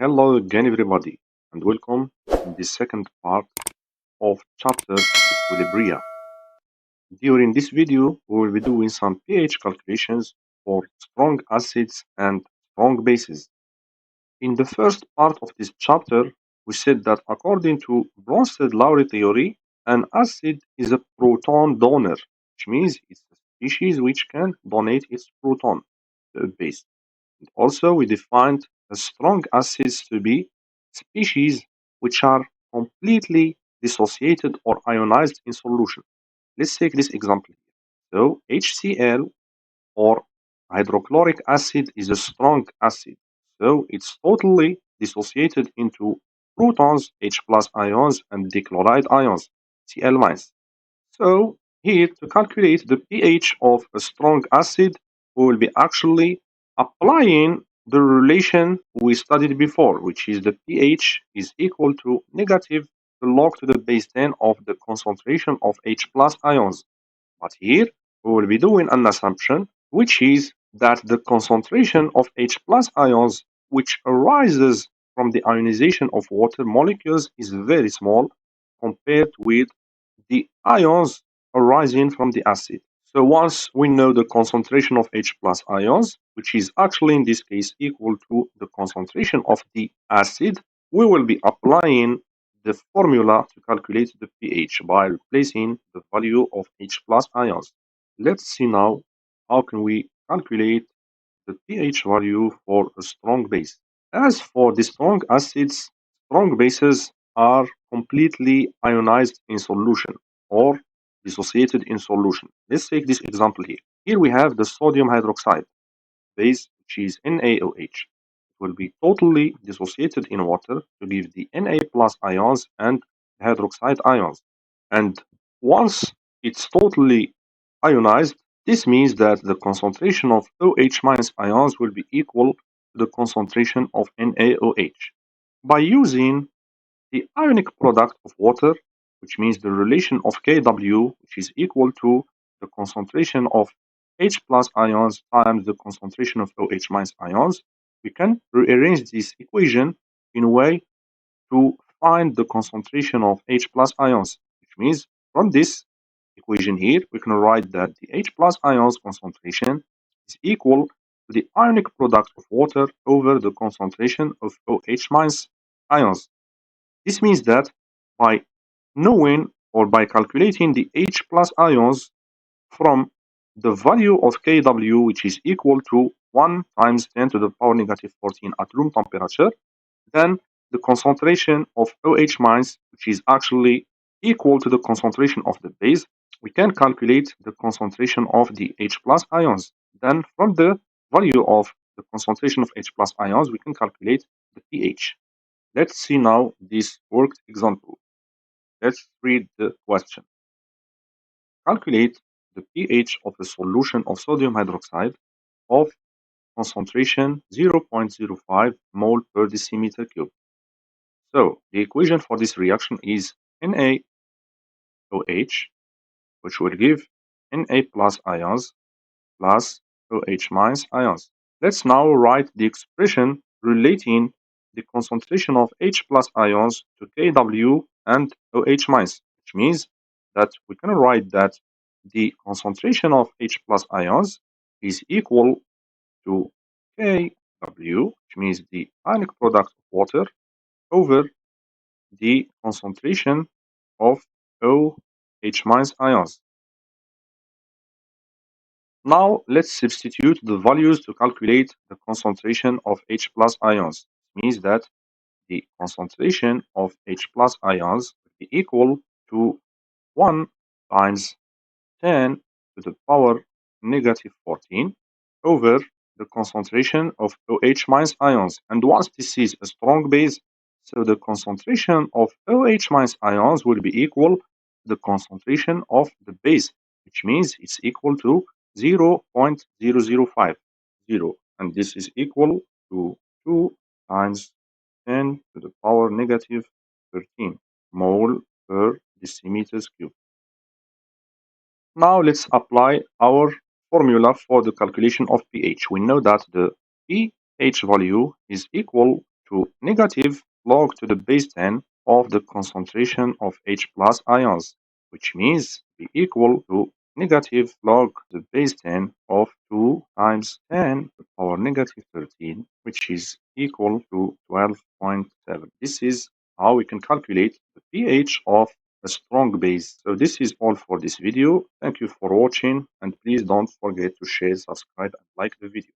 Hello again, everybody, and welcome in the second part of chapter Equilibria. During this video, we will be doing some pH calculations for strong acids and strong bases. In the first part of this chapter, we said that according to Bronsted-Lowry theory, an acid is a proton donor, which means it's a species which can donate its proton to a base. Also, we defined the strong acids to be species which are completely dissociated or ionized in solution. Let's take this example. So, HCl or hydrochloric acid is a strong acid. So, it's totally dissociated into protons, H plus ions, and dichloride ions, Cl minus. So here to calculate the pH of a strong acid, we will be actually applying the relation we studied before, which is the pH is equal to negative the log to the base 10 of the concentration of H plus ions. But here we will be doing an assumption, which is that the concentration of H plus ions, which arises from the ionization of water molecules, is very small compared with the ions arising from the acid. So once we know the concentration of H plus ions, which is actually in this case equal to the concentration of the acid, we will be applying the formula to calculate the pH by replacing the value of H plus ions. Let's see now how can we calculate the pH value for a strong base. As for the strong acids, strong bases are completely ionized in solution or dissociated in solution. Let's take this example here. Here we have the sodium hydroxide base, which is NaOH. It will be totally dissociated in water to give the Na plus ions and hydroxide ions. And once it's totally ionized, this means that the concentration of OH minus ions will be equal to the concentration of NaOH. By using the ionic product of water, which means the relation of Kw, which is equal to the concentration of H plus ions times the concentration of OH minus ions, we can rearrange this equation in a way to find the concentration of H plus ions, which means from this equation here, we can write that the H plus ions concentration is equal to the ionic product of water over the concentration of OH minus ions. This means that by knowing or by calculating the H plus ions from the value of Kw, which is equal to 1 times 10 to the power negative 14 at room temperature, then the concentration of OH minus, which is actually equal to the concentration of the base, we can calculate the concentration of the H plus ions. Then from the value of the concentration of H plus ions, we can calculate the pH. Let's see now this worked example. Let's read the question. Calculate the pH of a solution of sodium hydroxide of concentration 0.05 mole per decimeter cube. So the equation for this reaction is NaOH, which will give Na plus ions plus OH minus ions. Let's now write the expression relating the concentration of H plus ions to Kw and OH minus, which means that we can write that the concentration of H plus ions is equal to Kw, which means the ionic product of water, over the concentration of OH minus ions. Now let's substitute the values to calculate the concentration of H plus ions. It means that the concentration of H plus ions will be equal to 1 times 10 to the power negative 14 over the concentration of OH minus ions. And once this is a strong base, so the concentration of OH minus ions will be equal to the concentration of the base, which means it's equal to 0.0050, and this is equal to 2 times 10 to the power negative 13 mole per decimeters cube. Now let's apply our formula for the calculation of pH. We know that the pH value is equal to negative log to the base 10 of the concentration of H plus ions, which means be equal to negative log to the base 10 of 2 times 10 to the power negative 13, which is equal to 12.7. This is how we can calculate the pH of a strong base. So this is all for this video. Thank you for watching, and please don't forget to share, subscribe, and like the video.